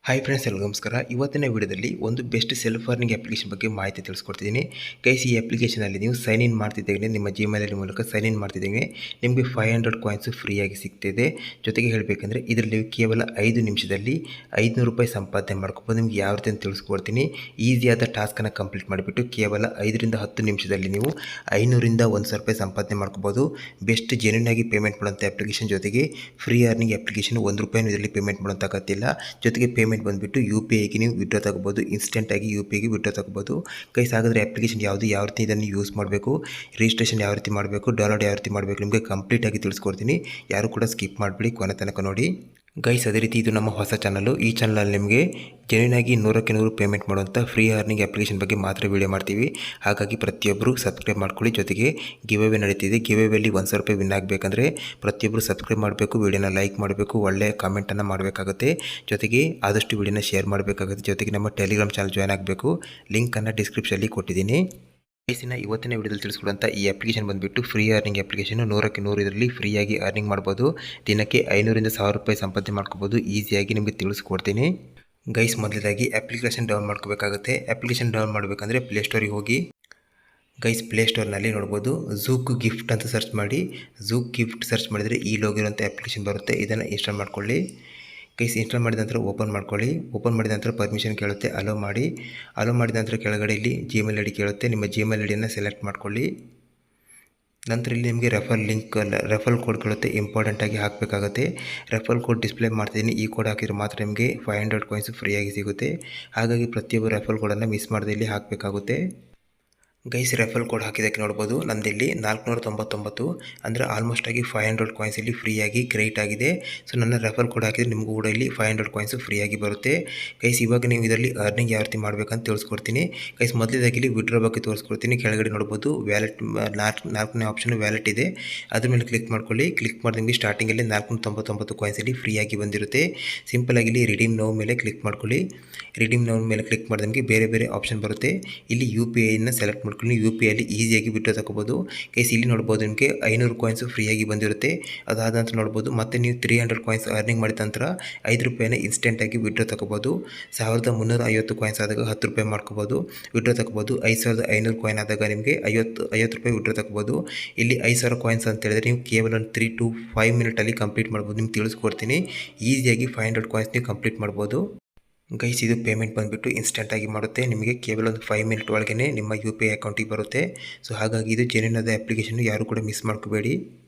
Hi friends, ಎಲ್ಲರಿಗೂ ನಮಸ್ಕಾರ. ಇವತ್ತಿನ ವಿಡಿಯೋದಲ್ಲಿ ಒಂದು ಬೆಸ್ಟ್ ಸೆಲ್ಫ್ ಅರ್ನಿಂಗ್ ಅಪ್ಲಿಕೇಶನ್ ಬಗ್ಗೆ ಮಾಹಿತಿ ತಿಳಿಸ್ಕೊಡ್ತಿದ್ದೀನಿ. ಗೈಸ್, ಈ ಅಪ್ಲಿಕೇಶನಲ್ಲಿ ನೀವು ಸೈನ್ ಇನ್ ಮಾಡ್ತಿದ್ದಂಗೆ ನಿಮ್ಮ ಜಿಮೇಲ್ ಐಡಿ ಮೂಲಕ ಸೈನ್ ಇನ್ ಮಾಡ್ತಿದ್ದಂಗೆ ನಿಮಗೆ 500 ಕಾಯಿನ್ಸು ಫ್ರೀಯಾಗಿ ಸಿಗ್ತಿದೆ. ಜೊತೆಗೆ ಹೇಳಬೇಕಂದ್ರೆ ಇದರಲ್ಲಿ ಕೇವಲ 5 ನಿಮಿಷದಲ್ಲಿ 500 ರೂಪಾಯಿ ಸಂಪಾದನೆ ಮಾಡ್ಕೊಬೋದು. ನಿಮ್ಗೆ ಯಾವ ರೀತಿ ಅಂತ ತಿಳಿಸ್ಕೊಡ್ತೀನಿ. ಈಸಿಯಾದ ಟಾಸ್ಕನ್ನು ಕಂಪ್ಲೀಟ್ ಮಾಡಿಬಿಟ್ಟು ಕೇವಲ 5 ರಿಂದ 10 ನಿಮಿಷದಲ್ಲಿ ನೀವು 500 ರಿಂದ 1,000 ರೂಪಾಯಿ ಸಂಪಾದನೆ ಮಾಡ್ಕೋಬೋದು. ಬೆಸ್ಟ್ ಜೆನ್ಯೂನ್ ಆಗಿ ಪೇಮೆಂಟ್ ಮಾಡುವಂಥ ಅಪ್ಲಿಕೇಶನ್, ಜೊತೆಗೆ ಫ್ರೀ ಅರ್ನಿಂಗ್ ಅಪ್ಲಿಕೇಶನ್. 1 ರೂಪಾಯಿನೂ ಇದರಲ್ಲಿ ಪೇಮೆಂಟ್ ಮಾಡೋಂತಾಗತ್ತಿಲ್ಲ. ಜೊತೆಗೆ ಪೇಮೆಂಟ್ ಬಂದುಬಿಟ್ಟು UPIಗೆ ನೀವು ವಿಡ್ರಾ ತಗೋಬೋದು. ಇನ್ಸ್ಟೆಂಟಾಗಿ UPIಗೆ ವಿಡ್ರಾ ತಗೋಬೋದು. ಗೈಸ್, ಹಾಗಾದರೆ ಅಪ್ಲಿಕೇಶನ್ ಯಾವ ರೀತಿ ಇದನ್ನು ಯೂಸ್ ಮಾಡಬೇಕು, ರಿಜಿಸ್ಟ್ರೇಷನ್ ಯಾವ ರೀತಿ ಮಾಡಬೇಕು, ಡೌನ್ಲೋಡ್ ಯಾವ ರೀತಿ ಮಾಡಬೇಕು ನಿಮಗೆ ಕಂಪ್ಲೀಟಾಗಿ ತಿಳಿಸ್ಕೊಡ್ತೀನಿ. ಯಾರು ಕೂಡ ಸ್ಕಿಪ್ ಮಾಡಿಬಿಡಿ, ಕೊನೆ ತನಕ ನೋಡಿ. ಗೈಸ್, ಅದೇ ರೀತಿ ಇದು ನಮ್ಮ ಹೊಸ ಚಾನಲು. ಈ ಚಾನಲಲ್ಲಿ ನಿಮಗೆ ಜೆನ್ಯೂನಾಗಿ 100ಕ್ಕೆ 100 ಪೇಮೆಂಟ್ ಮಾಡುವಂಥ ಫ್ರೀ ಅರ್ನಿಂಗ್ ಅಪ್ಲಿಕೇಶನ್ ಬಗ್ಗೆ ಮಾತ್ರ ವೀಡಿಯೋ ಮಾಡ್ತೀವಿ. ಹಾಗಾಗಿ ಪ್ರತಿಯೊಬ್ಬರು ಸಬ್ಸ್ಕ್ರೈಬ್ ಮಾಡ್ಕೊಳ್ಳಿ. ಜೊತೆಗೆ ಗಿವ್ ಅವೇ ನಡೀತಿದೆ. ಗಿವ್ ಅವೇಲಿ 1,000 ರೂಪಾಯಿ ವಿನ್ ಆಗಬೇಕಂದ್ರೆ ಪ್ರತಿಯೊಬ್ಬರು ಸಬ್ಸ್ಕ್ರೈಬ್ ಮಾಡಬೇಕು, ವೀಡಿಯೋನ ಲೈಕ್ ಮಾಡಬೇಕು, ಒಳ್ಳೆಯ ಕಾಮೆಂಟನ್ನು ಮಾಡಬೇಕಾಗುತ್ತೆ. ಜೊತೆಗೆ ಆದಷ್ಟು ವೀಡಿಯೋನ ಶೇರ್ ಮಾಡಬೇಕಾಗುತ್ತೆ. ಜೊತೆಗೆ ನಮ್ಮ ಟೆಲಿಗ್ರಾಮ್ ಚಾನಲ್ ಜಾಯ್ನ್ ಆಗಬೇಕು. ಲಿಂಕನ್ನು ಡಿಸ್ಕ್ರಿಪ್ಷನಲ್ಲಿ ಕೊಟ್ಟಿದ್ದೀನಿ. ಇವತ್ತಿನ ವಿಡಿಯೋದಲ್ಲಿ ತಿಳಿಸ್ಕೊಡುವಂಥ ಈ ಅಪ್ಲಿಕೇಶನ್ ಬಂದುಬಿಟ್ಟು ಫ್ರೀ ಅರ್ನಿಂಗ್ ಅಪ್ಲಿಕೇಶನ್. 100ಕ್ಕೆ 100 ಇದರಲ್ಲಿ ಫ್ರೀಯಾಗಿ ಅರ್ನಿಂಗ್ ಮಾಡ್ಬೋದು. ದಿನಕ್ಕೆ 500 ರಿಂದ 1,000 ರೂಪಾಯಿ ಸಂಪಾದನೆ ಮಾಡ್ಕೋಬೋದು. ಈಸಿಯಾಗಿ ನಿಮಗೆ ತಿಳಿಸ್ಕೊಡ್ತೀನಿ. ಗೈಸ್, ಮೊದಲದಾಗಿ ಅಪ್ಲಿಕೇಶನ್ ಡೌನ್ ಮಾಡ್ಕೋಬೇಕಾಗುತ್ತೆ. ಅಪ್ಲಿಕೇಶನ್ ಡೌನ್ ಮಾಡಬೇಕಂದ್ರೆ ಪ್ಲೇಸ್ಟೋರಿಗೆ ಹೋಗಿ. ಗೈಸ್, ಪ್ಲೇಸ್ಟೋರ್ನಲ್ಲಿ ನೋಡ್ಬೋದು ಝೂಕ್ ಗಿಫ್ಟ್ ಅಂತ ಸರ್ಚ್ ಮಾಡಿ. ಝೂಕ್ ಗಿಫ್ಟ್ ಸರ್ಚ್ ಮಾಡಿದರೆ ಈ ಲೋಗೋ ಇರೋಂಥ ಅಪ್ಲಿಕೇಶನ್ ಬರುತ್ತೆ. ಇದನ್ನು ಇನ್ಸ್ಟಾಲ್ ಮಾಡ್ಕೊಳ್ಳಿ. ಗೈಸ್, ಇನ್ಸ್ಟಾಲ್ ಮಾಡಿದ ನಂತರ ಓಪನ್ ಮಾಡ್ಕೊಳ್ಳಿ. ಓಪನ್ ಮಾಡಿದ ನಂತರ ಪರ್ಮಿಷನ್ ಕೇಳುತ್ತೆ, ಅಲೋ ಮಾಡಿ. ಅಲೋ ಮಾಡಿದ ನಂತರ ಕೆಳಗಡೆ ಇಲ್ಲಿ ಜಿಮೇಲ್ ಐಡಿ ಕೇಳುತ್ತೆ. ನಿಮ್ಮ ಜಿಮೇಲ್ ಐಡಿಯನ್ನು ಸೆಲೆಕ್ಟ್ ಮಾಡ್ಕೊಳ್ಳಿ. ನಂತರ ಇಲ್ಲಿ ನಿಮಗೆ ರೆಫಲ್ ಕೋಡ್ ಕೇಳುತ್ತೆ. ಇಂಪಾರ್ಟೆಂಟಾಗಿ ಹಾಕಬೇಕಾಗುತ್ತೆ. ರೆಫಲ್ ಕೋಡ್ ಡಿಸ್ಪ್ಲೇ ಮಾಡ್ತಿದ್ದೀನಿ. ಈ ಕೋಡ್ ಹಾಕಿದರೆ ಮಾತ್ರ ನಿಮಗೆ 500 ಕಾಯಿನ್ಸ್ ಫ್ರೀಯಾಗಿ ಸಿಗುತ್ತೆ. ಹಾಗಾಗಿ ಪ್ರತಿಯೊಬ್ಬರು ರೆಫಲ್ ಕೋಡನ್ನು ಮಿಸ್ ಮಾಡದೆ ಇಲ್ಲಿ ಹಾಕಬೇಕಾಗುತ್ತೆ. ಗೈಸ್, ರೆಫಲ್ ಕೋಡ್ ಹಾಕಿದ್ದಕ್ಕೆ ನೋಡ್ಬೋದು ನಂದಿಲ್ಲಿ 499 ಅಂದರೆ ಆಲ್ಮೋಸ್ಟ್ ಆಗಿ 500 ಕಾಯಿನ್ಸ್ ಇಲ್ಲಿ ಫ್ರೀಯಾಗಿ ಕ್ರೆಡಿಟ್ ಆಗಿದೆ. ಸೊ ನನ್ನ ರೆಫಲ್ ಕೋಡ್ ಹಾಕಿದರೆ ನಿಮಗೂ ಕೂಡ ಇಲ್ಲಿ 500 ಕಾಯಿನ್ಸ್ ಫ್ರೀಯಾಗಿ ಬರುತ್ತೆ. ಗೈಸ್, ಇವಾಗ ನೀವು ಇದರಲ್ಲಿ ಅರ್ನಿಂಗ್ ಯಾವ ರೀತಿ ಮಾಡಬೇಕಂತ ತಿಳಿಸ್ಕೊಡ್ತೀನಿ. ಗೈಸ್, ಮೊದಲೇದಾಗಿ ಇಲ್ಲಿ ವಿಡ್ರಾ ಬಗ್ಗೆ ತೋರಿಸ್ಕೊಡ್ತೀನಿ. ಕೆಳಗಡೆ ನೋಡ್ಬೋದು ವ್ಯಾಲೆಟ್, ನಾಲ್ಕನೇ ಆಪ್ಷನ್ ವ್ಯಾಲೆಟ್ ಇದೆ. ಅದ್ರ ಮೇಲೆ ಕ್ಲಿಕ್ ಮಾಡ್ಕೊಳ್ಳಿ. ಕ್ಲಿಕ್ ಮಾಡಿ ನಿಮಗೆ ಸ್ಟಾರ್ಟಿಂಗಲ್ಲಿ 499 ಕಾಯಿನ್ಸ್ ಇಲ್ಲಿ ಫ್ರೀಯಾಗಿ ಬಂದಿರುತ್ತೆ. ಸಿಂಪಲಾಗಿ ಇಲ್ಲಿ ರಿಡೀಮ್ ನೌ ಮೇಲೆ ಕ್ಲಿಕ್ ಮಾಡ್ಕೊಳ್ಳಿ. ರಿಡೀಮ್ ನೌ ಮೇಲೆ ಕ್ಲಿಕ್ ಮಾಡಿದ ನಿಮಗೆ ಬೇರೆ ಬೇರೆ ಆಪ್ಷನ್ ಬರುತ್ತೆ. ಇಲ್ಲಿ UPIನ ಸೆಲೆಕ್ಟ್ ಮಾಡ್ಕೊಂಡು UPIಯಲ್ಲಿ ಈಸಿಯಾಗಿ ವಿಡ್ರಾ ತಗೋಬೋದು. ಗೈಸ್, ಇಲ್ಲಿ ನೋಡ್ಬೋದು ನಿಮಗೆ 500 ಕಾಯಿನ್ಸ್ ಫ್ರೀಯಾಗಿ ಬಂದಿರುತ್ತೆ. ಅದಾದ ನಂತರ ನೋಡ್ಬೋದು ಮತ್ತೆ ನೀವು 300 ಕಾಯಿನ್ಸ್ ಅರ್ನಿಂಗ್ ಮಾಡಿದ ನಂತರ 5 ರೂಪಾಯಿನ ಇನ್ಸ್ಟೆಂಟಾಗಿ ವಿಡ್ರಾ ತಗೋಬೋದು. 1,350 ಕಾಯಿನ್ಸ್ ಆದಾಗ 10 ರೂಪಾಯಿ ಮಾಡ್ಕೋಬೋದು, ವಿಡ್ರಾ ತಗೋಬೋದು. 5,500 ಕಾಯಿನ್ ಆದಾಗ ನಿಮಗೆ 50 ರೂಪಾಯಿ ವಿಡ್ರಾ ತಗೋಬೋದು. ಇಲ್ಲಿ 5,000 ಕಾಯಿನ್ಸ್ ಅಂತ ಹೇಳಿದ್ರೆ ನೀವು ಕೇವಲ 3 to 5 ಮಿನಿಟಲ್ಲಿ ಕಂಪ್ಲೀಟ್ ಮಾಡ್ಬೋದು. ನಿಮ್ಗೆ ತಿಳಿಸ್ಕೊಡ್ತೀನಿ. ಈಸಿಯಾಗಿ 500 ಕಾಯಿನ್ಸ್ ನೀವು ಕಂಪ್ಲೀಟ್ ಮಾಡ್ಬೋದು. ಗೈಸ್, ಇದು ಪೇಮೆಂಟ್ ಬಂದುಬಿಟ್ಟು ಇನ್ಸ್ಟೆಂಟಾಗಿ ಮಾಡುತ್ತೆ. ನಿಮಗೆ ಕೇವಲ ಒಂದು 5 ಮಿನಿಟ್ ಒಳಗೆ ನಿಮ್ಮ UPI ಅಕೌಂಟಿಗೆ ಬರುತ್ತೆ. ಸೊ ಹಾಗಾಗಿ ಇದು ಜೆನ್ಯೂನ್ ಆದ ಅಪ್ಲಿಕೇಶನ್, ಯಾರು ಕೂಡ ಮಿಸ್ ಮಾಡ್ಕೋಬೇಡಿ.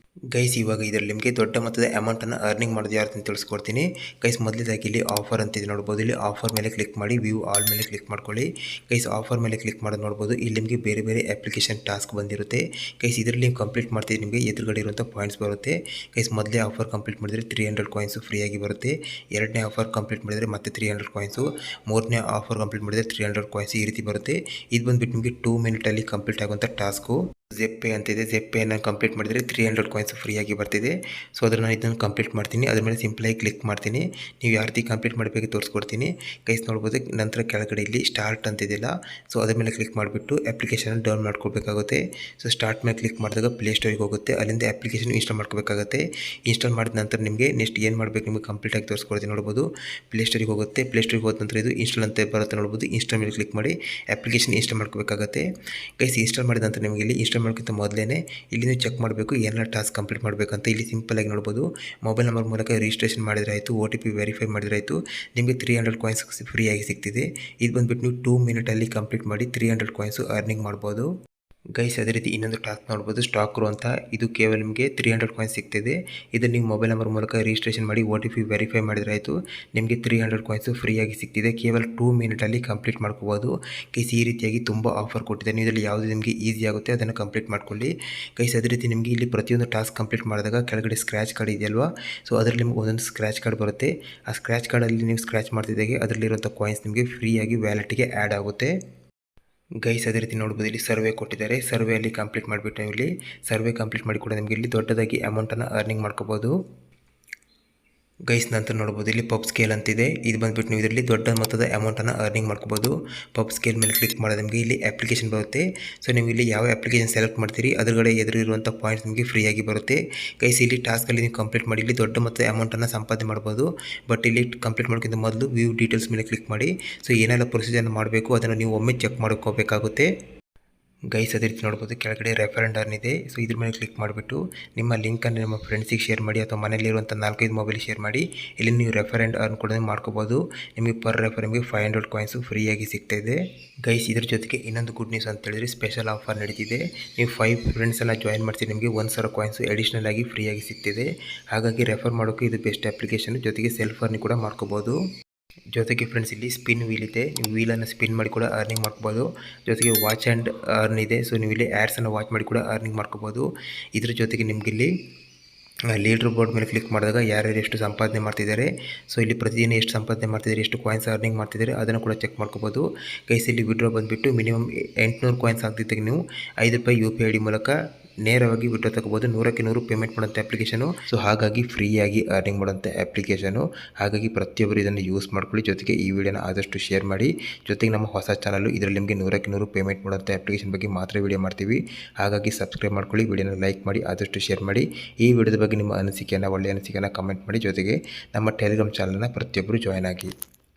ಗೈಸ್, ಇವಾಗ ಇದರಲ್ಲಿ ನಿಮಗೆ ದೊಡ್ಡ ಮೊತ್ತದ ಅಮೌಂಟನ್ನು ಅರ್ನಿಂಗ್ ಮಾಡೋದು ಯಾರು ಅಂತ ತಿಳಿಸ್ಕೊಡ್ತೀನಿ. ಗೈಸ್, ಮೊದಲೇದಾಗಿ ಇಲ್ಲಿ ಆಫರ್ ಅಂತಿದೆ ನೋಡ್ಬೋದು. ಇಲ್ಲಿ ಆಫರ್ ಮೇಲೆ ಕ್ಲಿಕ್ ಮಾಡಿ ವ್ಯೂ ಆಲ್ ಮೇಲೆ ಕ್ಲಿಕ್ ಮಾಡ್ಕೊಳ್ಳಿ. ಗೈಸ್, ಆಫರ್ ಮೇಲೆ ಕ್ಲಿಕ್ ಮಾಡೋದು ನೋಡ್ಬೋದು. ಇಲ್ಲಿ ನಿಮಗೆ ಬೇರೆ ಬೇರೆ ಅಪ್ಲಿಕೇಶನ್ ಟಾಸ್ಕ್ ಬಂದಿರುತ್ತೆ. ಗೈಸ್, ಇದರಲ್ಲಿ ನೀವು ಕಂಪ್ಲೀಟ್ ಮಾಡ್ತೀವಿ ನಿಮಗೆ ಎದುರುಗಡೆ ಇರುವಂಥ ಪಾಯಿಂಟ್ಸ್ ಬರುತ್ತೆ. ಗೈಸ್, ಮೊದಲೇ ಆಫರ್ ಕಂಪ್ಲೀಟ್ ಮಾಡಿದರೆ 300 ಕಾಯಿನ್ಸು ಫ್ರೀಯಾಗಿ ಬರುತ್ತೆ. ಎರಡನೇ ಆಫರ್ ಕಂಪ್ಲೀಟ್ ಮಾಡಿದರೆ ಮತ್ತೆ 300 ಕಾಯಿನ್ಸು. ಮೂರನೇ ಆಫರ್ ಕಂಪ್ಲೀಟ್ ಮಾಡಿದರೆ 300 ಕಾಯಿನ್ಸ್ ಈ ರೀತಿ ಬರುತ್ತೆ. ಇದು ಬಂದುಬಿಟ್ಟು ನಿಮಗೆ 2 ಮಿನಿಟಲ್ಲಿ ಕಂಪ್ಲೀಟ್ ಆಗುವಂಥ ಟಾಸ್ಕು. ಜೆಪ್ಪೆ ಅಂತಿದೆ. ಜೆಪ್ಪೆಯನ್ನು ಕಂಪ್ಲೀಟ್ ಮಾಡಿದರೆ 300 ಕಾಯಿನ್ಸ್ ಫ್ರೀಯಾಗಿ ಬರ್ತಿದೆ. ಸೊ ಅದನ್ನು ನಾನು ಇದನ್ನು ಕಂಪ್ಲೀಟ್ ಮಾಡ್ತೀನಿ. ಅದ್ರ ಮೇಲೆ ಸಿಂಪಲಾಗಿ ಕ್ಲಿಕ್ ಮಾಡ್ತೀನಿ. ನೀವು ಯಾವ ರೀತಿ ಕಂಪ್ಲೀಟ್ ಮಾಡಬೇಕು ತೋರಿಸ್ಕೊಡ್ತೀನಿ. ಗೈಸ್, ನೋಡ್ಬೋದು ನಂತರ ಕೆಳಗಡೆ ಇಲ್ಲಿ ಸ್ಟಾರ್ಟ್ ಅಂತಿದೆಯಲ್ಲ, ಸೊ ಅದ್ರ ಮೇಲೆ ಕ್ಲಿಕ್ ಮಾಡಿಬಿಟ್ಟು ಅಪ್ಲಿಕೇಶನ್ ಡೌನ್ ಮಾಡ್ಕೋಬೇಕಾಗುತ್ತೆ. ಸೊ ಸ್ಟಾರ್ಟ್ ಮೇಲೆ ಕ್ಲಿಕ್ ಮಾಡಿದಾಗ ಪ್ಲೇಸ್ಟೋರಿಗೆ ಹೋಗುತ್ತೆ. ಅಲ್ಲಿಂದ ಅಪ್ಲಿಕೇಶನ್ ಇನ್ಸ್ಟಾಲ್ ಮಾಡ್ಕೋಬೇಕಾಗುತ್ತೆ. ಇನ್ಸ್ಟಾಲ್ ಮಾಡಿದ ನಂತರ ನಿಮಗೆ ನೆಕ್ಸ್ಟ್ ಏನು ಮಾಡಬೇಕು ನಿಮಗೆ ಕಂಪ್ಲೀಟಾಗಿ ತೋರಿಸ್ಕೊಡ್ತೀನಿ. ನೋಡ್ಬೋದು ಪ್ಲೇಸ್ಟೋರಿಗೆ ಹೋಗುತ್ತೆ. ಪ್ಲೇಸ್ಟೋರಿಗೆ ಹೋದ ನಂತರ ಇದು ಇನ್ಸ್ಟಾಲ್ ಅಂತ ಬರುತ್ತೆ ನೋಡ್ಬೋದು. ಇನ್ಸ್ಟಾಲ್ ಮೇಲೆ ಕ್ಲಿಕ್ ಮಾಡಿ ಅಪ್ಲಿಕೇಶನ್ ಇನ್ಸ್ಟಾಲ್ ಮಾಡ್ಕೋಬೇಕಾಗುತ್ತೆ. ಗೈಸ್, ಇನ್ಸ್ಟಾಲ್ ಮಾಡಿದ ನಂತರ ನಿಮಗೆ ಇಲ್ಲಿ ಇನ್ಸ್ಟಾಲ್ ಮಾಡೋಕ್ಕಿಂತ ಮೊದಲೇ ಇಲ್ಲಿ ನೀವು ಚೆಕ್ ಮಾಡಬೇಕು ಏನೆಲ್ಲ ಟಾಸ್ಕ್ ಕಂಪ್ಲೀಟ್ ಮಾಡಬೇಕಂತ. ಇಲ್ಲಿ ಸಿಂಪಲಾಗಿ ನೋಡ್ಬೋದು ಮೊಬೈಲ್ ನಂಬರ್ ಮೂಲಕ ರಿಜಿಸ್ಟ್ರೇಷನ್ ಮಾಡಿದರೆ ಆಯಿತು, OTP ವೆರಿಫೈ ಮಾಡಿದರೆ ಆಯಿತು. ನಿಮಗೆ 300 ಕಾಯಿನ್ಸ್ ಫ್ರೀಯಾಗಿ ಸಿಗ್ತಿದೆ. ಇದು ಬಂದುಬಿಟ್ಟು ನೀವು 2 ಮಿನಿಟಲ್ಲಿ ಕಂಪ್ಲೀಟ್ ಮಾಡಿ 300 ಕಾಯಿನ್ಸು ಅರ್ನಿಂಗ್ ಮಾಡ್ಬೋದು. ಗೈಸ್, ಅದೇ ರೀತಿ ಇನ್ನೊಂದು ಟಾಸ್ಕ್ ನೋಡ್ಬೋದು ಸ್ಟಾಕ್ ಗ್ರೋ ಅಂತ. ಇದು ಕೇವಲ ನಿಮಗೆ 300 ಕಾಯಿನ್ಸ್ ಸಿಗ್ತಿದೆ. ಇದನ್ನು ನೀವು ಮೊಬೈಲ್ ನಂಬರ್ ಮೂಲಕ ರಿಜಿಸ್ಟ್ರೇಷನ್ ಮಾಡಿ OTP ವೆರಿಫೈ ಮಾಡಿದರೆ ಆಯಿತು. ನಿಮಗೆ 300 ಕಾಯಿನ್ಸು ಫ್ರೀಯಾಗಿ ಸಿಗ್ತಿದೆ. ಕೇವಲ 2 ಮಿನಿಟಲ್ಲಿ ಕಂಪ್ಲೀಟ್ ಮಾಡ್ಕೋಬೋದು. ಗೈಸ್, ಈ ರೀತಿಯಾಗಿ ತುಂಬ ಆಫರ್ ಕೊಟ್ಟಿದೆ. ನೀವು ಇದರಲ್ಲಿ ಯಾವುದು ನಿಮಗೆ ಈಸಿ ಆಗುತ್ತೆ ಅದನ್ನು ಕಂಪ್ಲೀಟ್ ಮಾಡ್ಕೊಳ್ಳಿ. ಗೈಸ್, ಅದೇ ರೀತಿ ನಿಮಗೆ ಇಲ್ಲಿ ಪ್ರತಿಯೊಂದು ಟಾಸ್ಕ್ ಕಂಪ್ಲೀಟ್ ಮಾಡಿದಾಗ ಕೆಳಗಡೆ ಸ್ಕ್ರ್ಯಾಚ್ ಕಾರ್ಡ್ ಇದೆಯಲ್ವಾ, ಸೊ ಅದರಲ್ಲಿ ನಿಮಗೆ ಒಂದೊಂದು ಸ್ಕ್ರ್ಯಾಚ್ ಕಾರ್ಡ್ ಬರುತ್ತೆ. ಆ ಸ್ಕ್ರ್ಯಾಚ್ ಕಾರ್ಡಲ್ಲಿ ನೀವು ಸ್ಕ್ರ್ಯಾಚ್ ಮಾಡ್ತಿದ್ದಾಗೆ ಅದರಲ್ಲಿರುವಂಥ ಕಾಯಿನ್ಸ್ ನಿಮಗೆ ಫ್ರೀಯಾಗಿ ವ್ಯಾಲೆಟ್ಗೆ ಆ್ಯಡ್ ಆಗುತ್ತೆ. ಗೈಸ್, ಅದೇ ರೀತಿ ನೋಡ್ಬೋದು ಇಲ್ಲಿ ಸರ್ವೆ ಕೊಟ್ಟಿದ್ದಾರೆ. ಸರ್ವೆಯಲ್ಲಿ ಕಂಪ್ಲೀಟ್ ಮಾಡಿಬಿಟ್ಟು ಇಲ್ಲಿ ಸರ್ವೆ ಕಂಪ್ಲೀಟ್ ಮಾಡಿ ಕೂಡ ನಿಮಗೆ ಇಲ್ಲಿ ದೊಡ್ಡದಾಗಿ ಅಮೌಂಟನ್ನು ಅರ್ನಿಂಗ್ ಮಾಡ್ಕೋಬೋದು. ಗೈಸ್ ನಂತರ ನೋಡ್ಬೋದು ಇಲ್ಲಿ ಪಬ್ ಸ್ಕೇಲ್ ಅಂತಿದೆ. ಇದು ಬಂದ್ಬಿಟ್ಟು ನೀವು ಇದರಲ್ಲಿ ದೊಡ್ಡ ಮೊತ್ತದ ಅಮೌಂಟನ್ನು ಅರ್ನಿಂಗ್ ಮಾಡ್ಕೋಬೋದು. ಪಬ್ ಸ್ಕೇಲ್ ಮೇಲೆ ಕ್ಲಿಕ್ ಮಾಡೋದು ನಿಮಗೆ ಇಲ್ಲಿ ಅಪ್ಲಿಕೇಶನ್ ಬರುತ್ತೆ. ಸೊ ನೀವು ಇಲ್ಲಿ ಯಾವ ಅಪ್ಲಿಕೇಶನ್ ಸೆಲೆಕ್ಟ್ ಮಾಡ್ತೀರಿ ಅದರಗಡೆ ಎದುರಿರುವಂಥ ಪಾಯಿಂಟ್ಸ್ ನಿಮಗೆ ಫ್ರೀಯಾಗಿ ಬರುತ್ತೆ. ಗೈಸ್ ಇಲ್ಲಿ ಟಾಸ್ಕಲ್ಲಿ ನೀವು ಕಂಪ್ಲೀಟ್ ಮಾಡಿ ಇಲ್ಲಿ ದೊಡ್ಡ ಮೊತ್ತದ ಅಮೌಂಟನ್ನು ಸಂಪಾದನೆ ಮಾಡ್ಬೋದು. ಬಟ್ ಇಲ್ಲಿ ಕಂಪ್ಲೀಟ್ ಮಾಡೋಕ್ಕಿಂತ ಮೊದಲು ವ್ಯೂ ಡೀಟೇಲ್ಸ್ ಮೇಲೆ ಕ್ಲಿಕ್ ಮಾಡಿ. ಸೊ ಏನೆಲ್ಲ ಪ್ರೊಸೀಜರ್ನ ಮಾಡಬೇಕು ಅದನ್ನು ನೀವು ಒಮ್ಮೆ ಚೆಕ್ ಮಾಡ್ಕೋಬೇಕಾಗುತ್ತೆ. ಗೈಸ್ ಅದೇ ರೀತಿ ನೋಡ್ಬೋದು ಕೆಳಗಡೆ ರೆಫರೆಂಡ್ ಅರ್ನ್ ಇದೆ. ಸೊ ಇದ್ರ ಮೇಲೆ ಕ್ಲಿಕ್ ಮಾಡಿಬಿಟ್ಟು ನಿಮ್ಮ ಲಿಂಕನ್ನು ನಿಮ್ಮ ಫ್ರೆಂಡ್ಸಿಗೆ ಶೇರ್ ಮಾಡಿ ಅಥವಾ ಮನೆಯಲ್ಲಿರುವಂಥ 4-5 ಮೊಬೈಲ್ ಶೇರ್ ಮಾಡಿ. ಇಲ್ಲಿ ನೀವು ರೆಫರೆಂಡ್ ಅರ್ನ್ ಕೂಡ ಮಾಡ್ಕೋಬೋದು. ನಿಮಗೆ ಪರ್ ರೆಫರ್ ನಿಮಗೆ 500 ಕಾಯಿನ್ಸು ಫ್ರೀಯಾಗಿ ಸಿಗ್ತಾಯಿದೆ. ಗೈಸ್ ಇದ್ರ ಜೊತೆಗೆ ಇನ್ನೊಂದು ಗುಡ್ ನ್ಯೂಸ್ ಅಂತ ಹೇಳಿದ್ರೆ ಸ್ಪೆಷಲ್ ಆಫರ್ ನಡೀತಿದೆ. ನೀವು 5 ಫ್ರೆಂಡ್ಸನ್ನು ಜಾಯಿನ್ ಮಾಡ್ತೀರಿ ನಿಮಗೆ 1000 ಕಾಯಿನ್ಸು ಅಡಿಷ್ನಲ್ ಆಗಿ ಫ್ರೀಯಾಗಿ ಸಿಗ್ತಿದೆ. ಹಾಗಾಗಿ ರೆಫರ್ ಮಾಡೋಕ್ಕೆ ಇದು ಬೆಸ್ಟ್ ಅಪ್ಲಿಕೇಶನ್. ಜೊತೆಗೆ ಸೆಲ್ಫ್ ಅರ್ನಿಂಗ್ ಕೂಡ ಮಾಡ್ಕೋಬೋದು. ಜೊತೆಗೆ ಫ್ರೆಂಡ್ಸ್ ಇಲ್ಲಿ ಸ್ಪಿನ್ ವೀಲ್ ಇದೆ. ನೀವು ವೀಲನ್ನು ಸ್ಪಿನ್ ಮಾಡಿ ಕೂಡ ಅರ್ನಿಂಗ್ ಮಾಡ್ಕೋಬೋದು. ಜೊತೆಗೆ ವಾಚ್ ಆ್ಯಂಡ್ ಅರ್ನ್ ಇದೆ. ಸೊ ನೀವು ಇಲ್ಲಿ ಆ್ಯಡ್ಸನ್ನು ವಾಚ್ ಮಾಡಿ ಕೂಡ ಅರ್ನಿಂಗ್ ಮಾಡ್ಕೋಬೋದು. ಇದ್ರ ಜೊತೆಗೆ ನಿಮಗಿಲ್ಲಿ ಲೀಡರ್ ಬೋರ್ಡ್ ಮೇಲೆ ಕ್ಲಿಕ್ ಮಾಡಿದಾಗ ಯಾರ್ಯಾರು ಎಷ್ಟು ಸಂಪಾದನೆ ಮಾಡ್ತಿದ್ದಾರೆ, ಸೊ ಇಲ್ಲಿ ಪ್ರತಿದಿನ ಎಷ್ಟು ಸಂಪಾದನೆ ಮಾಡ್ತಿದ್ದಾರೆ, ಎಷ್ಟು ಕಾಯಿನ್ಸ್ ಅರ್ನಿಂಗ್ ಮಾಡ್ತಿದ್ದಾರೆ ಅದನ್ನು ಕೂಡ ಚೆಕ್ ಮಾಡ್ಕೋಬೋದು. ಗೈಸ್ ಇಲ್ಲಿ ವಿಡ್ರಾ ಬಂದುಬಿಟ್ಟು ಮಿನಿಮಮ್ 800 ಕಾಯಿನ್ಸ್ ಆಗ್ತಿದ್ದಾಗ ನೀವು ₹5 UPI ID ಮೂಲಕ ನೇರವಾಗಿ ವಿಡ್ರಾ ತಗೋಬೋದು. 100ಕ್ಕೆ 100 ಪೇಮೆಂಟ್ ಮಾಡೋಂಥ ಅಪ್ಲಿಕೇಶನು. ಸೊ ಹಾಗಾಗಿ ಫ್ರೀಯಾಗಿ ಅರ್ನಿಂಗ್ ಮಾಡೋಂಥ ಅಪ್ಲಿಕೇಶನು. ಹಾಗಾಗಿ ಪ್ರತಿಯೊಬ್ಬರು ಇದನ್ನು ಯೂಸ್ ಮಾಡ್ಕೊಳ್ಳಿ. ಜೊತೆಗೆ ಈ ವಿಡಿಯೋನ ಆದಷ್ಟು ಶೇರ್ ಮಾಡಿ. ಜೊತೆಗೆ ನಮ್ಮ ಹೊಸ ಚಾನಲು ಇದರಲ್ಲಿ ನಿಮಗೆ 100ಕ್ಕೆ 100 ಪೇಮೆಂಟ್ ಮಾಡೋಂಥ ಅಪ್ಲಿಕೇಶನ್ ಬಗ್ಗೆ ಮಾತ್ರ ವಿಡಿಯೋ ಮಾಡ್ತೀವಿ. ಹಾಗಾಗಿ ಸಬ್ಸ್ಕ್ರೈಬ್ ಮಾಡ್ಕೊಳ್ಳಿ, ವಿಡಿಯೋನ ಲೈಕ್ ಮಾಡಿ, ಆದಷ್ಟು ಶೇರ್ ಮಾಡಿ. ಈ ವಿಡಿಯೋದ ಬಗ್ಗೆ ನಿಮ್ಮ ಅನಿಸಿಕೆಯನ್ನು ಒಳ್ಳೆಯ ಅನಿಸಿಕೆಯನ್ನು ಕಮೆಂಟ್ ಮಾಡಿ. ಜೊತೆಗೆ ನಮ್ಮ ಟೆಲಿಗ್ರಾಮ್ ಚಾನಲ್ನ ಪ್ರತಿಯೊಬ್ಬರು ಜಾಯ್ನ್ ಆಗಿ.